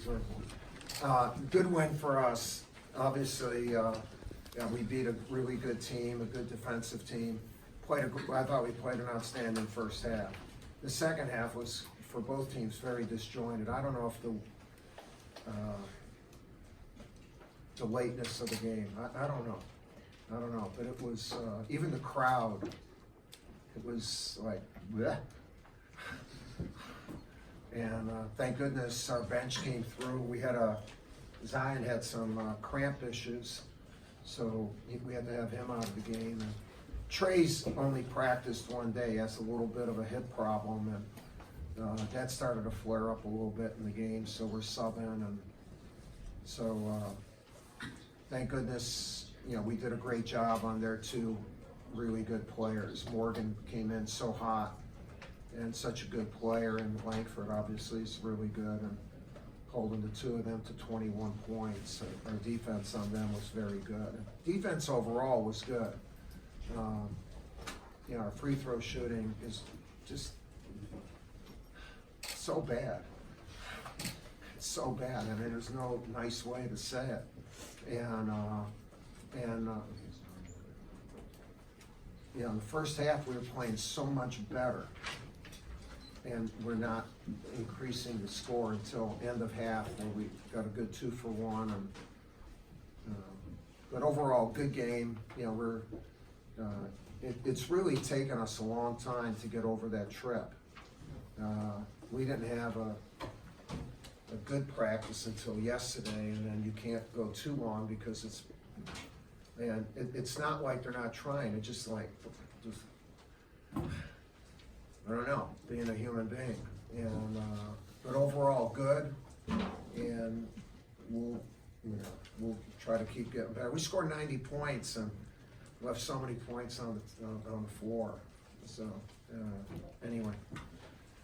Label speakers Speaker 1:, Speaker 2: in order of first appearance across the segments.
Speaker 1: deserve one. Good win for us. Obviously, we beat a really good team, a good defensive team. I thought we played an outstanding first half. The second half was, for both teams, very disjointed. I don't know if the lateness of the game. I don't know. But it was even the crowd. It was like, bleh. And thank goodness our bench came through. Zion had some cramp issues, so we had to have him out of the game. And Trey's only practiced one day. He has a little bit of a hip problem, and that started to flare up a little bit in the game, so we're subbing. And so thank goodness, we did a great job on their two really good players. Morgan came in so hot and such a good player, and Langford obviously is really good, and holding the two of them to 21 points. Our defense on them was very good. Defense overall was good. Our free throw shooting is just so bad. It's so bad. I mean, there's no nice way to say it. And in the first half we were playing so much better, and we're not increasing the score until end of half, where we got a good 2-for-1. But overall, good game. It's really taken us a long time to get over that trip. We didn't have a good practice until yesterday, and then you can't go too long because it's not like they're not trying. It's just like, I don't know, being a human being. And but overall good, and we'll try to keep getting better. We scored 90 points and left so many points on the floor. So anyway.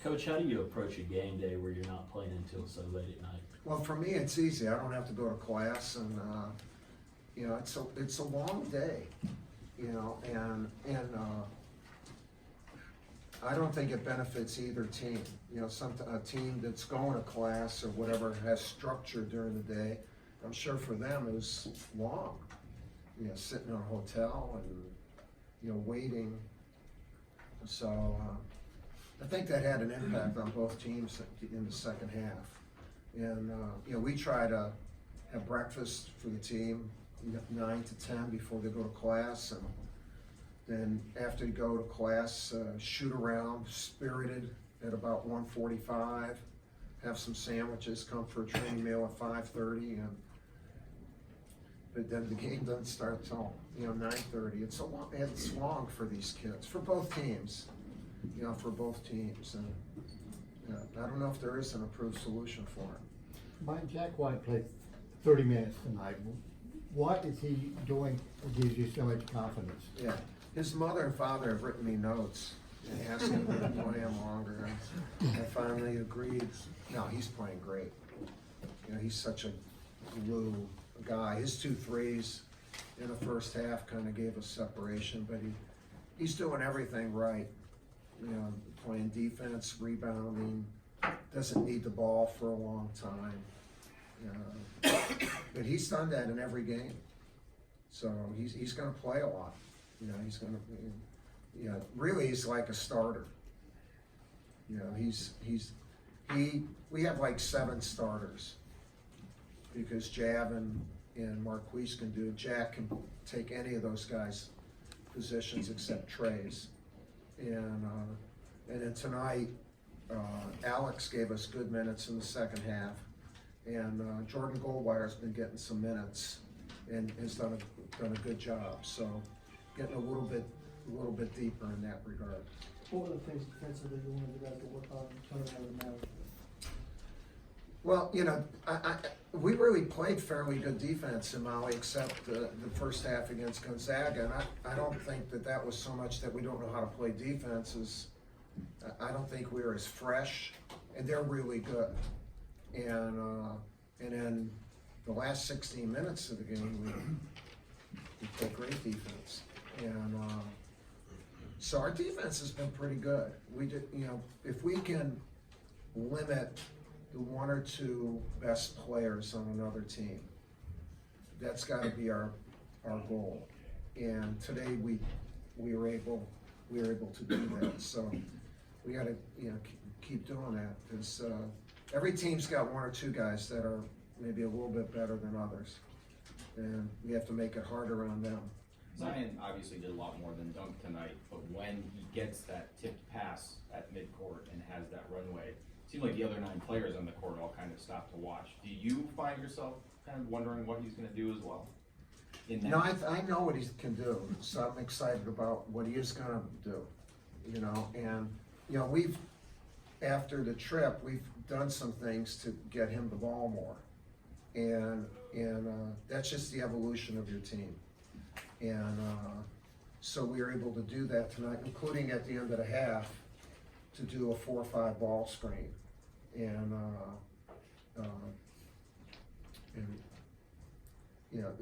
Speaker 2: Coach, how do you approach a game day where you're not playing until so late at night?
Speaker 1: Well, for me, it's easy. I don't have to go to class, and it's a long day, and I don't think it benefits either team. A team that's going to class or whatever has structure during the day. I'm sure for them it was long, sitting in a hotel and waiting. So I think that had an impact on both teams in the second half. And we try to have breakfast for the team 9 to 10 before they go to class, and then after you go to class, shoot around, spirited at about 1:45, have some sandwiches, come for a training meal at 5:30, but then the game doesn't start till 9:30. It's long for these kids, for both teams, and I don't know if there is an approved solution for it.
Speaker 3: Mike, Jack White played 30 minutes tonight. What is he doing that gives you so much confidence?
Speaker 1: Yeah, his mother and father have written me notes and asking me to play him longer. I finally agreed. No, he's playing great. He's such a glue guy. His 2 threes in the first half kind of gave us separation, but he's doing everything right. Playing defense, rebounding, doesn't need the ball for a long time. But he's done that in every game. So he's going to play a lot. He's going to, really he's like a starter. We have like 7 starters because Jav and Marquise can do it. Jack can take any of those guys' positions except Trey's. And then tonight, Alex gave us good minutes in the second half, and Jordan Goldwire's been getting some minutes and has done a good job. So getting a little bit deeper in that regard.
Speaker 4: What were the things defensively you wanted the guys to work on coming out of the match?
Speaker 1: Well, we really played fairly good defense in Maui, except the first half against Gonzaga. And I don't think that was so much that we don't know how to play defense. I don't think we were as fresh, and they're really good. And then the last 16 minutes of the game, we played great defense. And so our defense has been pretty good. We did, if we can limit the one or two best players on another team. That's gotta be our goal. And today we were able to do that, so we gotta, keep doing that, because, every team's got one or two guys that are maybe a little bit better than others. And we have to make it harder on them.
Speaker 5: Zion obviously did a lot more than dunk tonight, but when he gets that tipped pass at midcourt and has that runway, it seemed like the other 9 players on the court all kind of stopped to watch. Do you find yourself kind of wondering what he's gonna do as well? In that?
Speaker 1: No, I know what he can do, so I'm excited about what he is gonna do, and, after the trip, we've done some things to get him the ball more. And that's just the evolution of your team. And so we were able to do that tonight, including at the end of the half, to do a 4-5 ball screen. And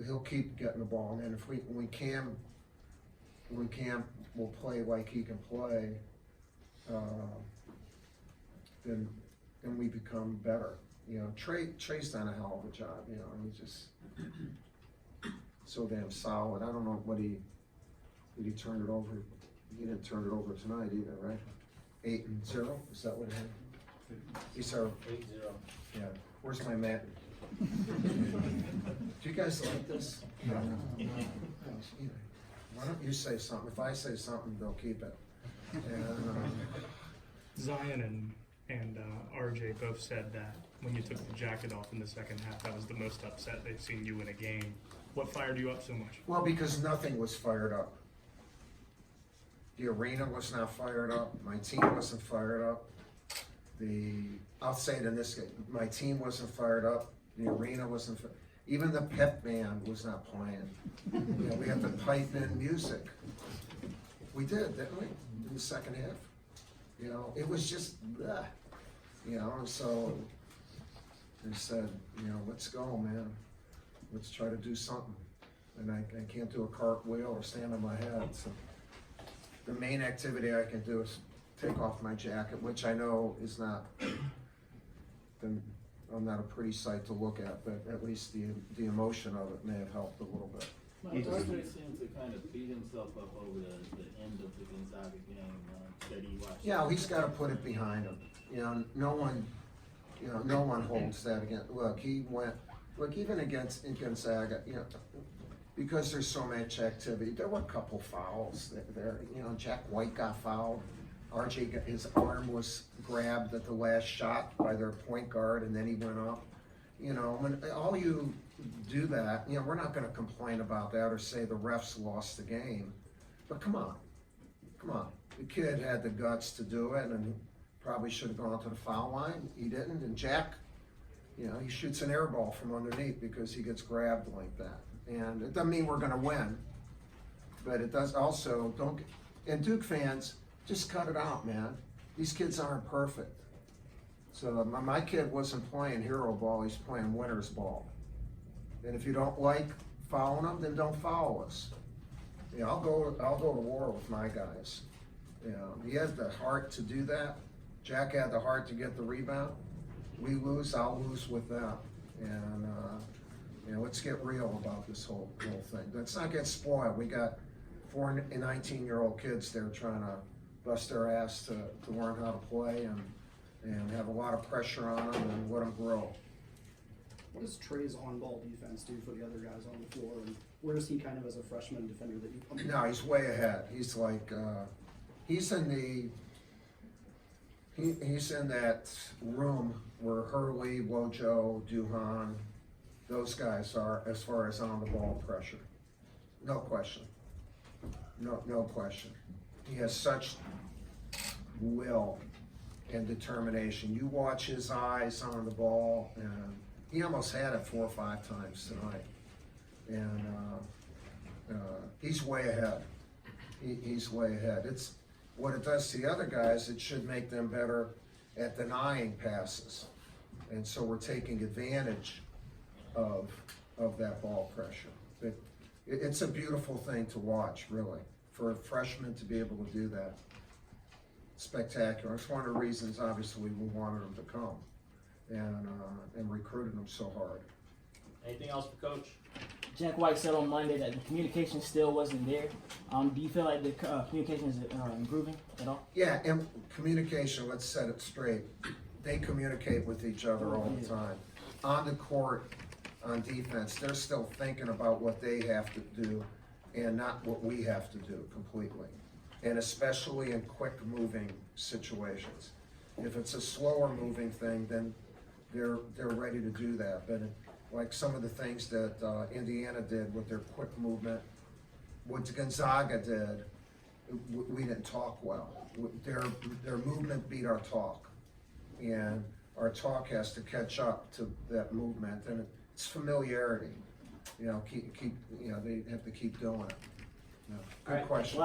Speaker 1: he'll keep getting the ball. And then if when Cam will play like he can play, then we become better. Trey's done a hell of a job, he's just so damn solid. I don't know did he turn it over? He didn't turn it over tonight either, right? 8-0, is that what it had? He's our
Speaker 2: 8-0.
Speaker 1: Yeah, where's my mat? Do you guys like this? No. Why don't you say something? If I say something, they'll keep it. And,
Speaker 6: Zion and RJ both said that when you took the jacket off in the second half, that was the most upset they've seen you in a game. What fired you up so much?
Speaker 1: well, because nothing was fired up. The arena was not fired up. My team wasn't fired up. I'll say it in this game. My team wasn't fired up. The arena wasn't. Even the pep band was not playing. We had to pipe in music. We did, didn't we? In the second half. It was just, bleh. So they said, let's go, man. Let's try to do something. And I can't do a cartwheel or stand on my head. So the main activity I can do is take off my jacket, which I know is not, I'm not a pretty sight to look at, but at least the emotion of it may have helped a little bit.
Speaker 2: RJ seemed to kind of beat himself up over the end of the Gonzaga game that he watched.
Speaker 1: Yeah, he's got to put it behind him. No one holds that against. Look, even against Gonzaga, because there's so much activity. There were a couple fouls there. Jack White got fouled. RJ his arm was grabbed at the last shot by their point guard, and then he went up. When all you do that, we're not going to complain about that or say the refs lost the game. But come on. The kid had the guts to do it, and probably should have gone to the foul line. He didn't. And Jack, he shoots an air ball from underneath because he gets grabbed like that. And it doesn't mean we're going to win, but it does also and Duke fans, just cut it out, man. These kids aren't perfect. So my kid wasn't playing hero ball, he's playing winner's ball. And if you don't like fouling them, then don't foul us. I'll go to war with my guys. He has the heart to do that. Jack had the heart to get the rebound. We lose, I'll lose with them. And let's get real about this whole thing. Let's not get spoiled. We got 4 and 19-year-old kids there trying to bust their ass to learn how to play and have a lot of pressure on them and let them grow.
Speaker 7: What does Trey's on-ball defense do for the other guys on the floor, and where is he kind of as a freshman defender that you come?
Speaker 1: No, he's way ahead. He's like he's in that room where Hurley, Wojo, Duhan, those guys are as far as on the ball pressure. No question. No question. He has such will and determination. You watch his eyes on the ball, and he almost had it 4 or 5 times tonight. And he's way ahead. He's way ahead. It's what it does to the other guys. It should make them better at denying passes, and so we're taking advantage of that ball pressure. But it's a beautiful thing to watch, really, for a freshman to be able to do that. Spectacular. It's one of the reasons, obviously, we wanted him to come. and recruited them so hard.
Speaker 2: Anything else for Coach?
Speaker 8: Jack White said on Monday that the communication still wasn't there. Do you feel like the communication is improving at all?
Speaker 1: Yeah, and communication, let's set it straight. They communicate with each other all the time. On the court, on defense, they're still thinking about what they have to do and not what we have to do completely. And especially in quick moving situations. If it's a slower moving thing, then they're ready to do that. But like some of the things that Indiana did with their quick movement, what Gonzaga did, we didn't talk well. Their movement beat our talk. And our talk has to catch up to that movement, and it's familiarity. You know, keep they have to keep doing it. Yeah. Good question.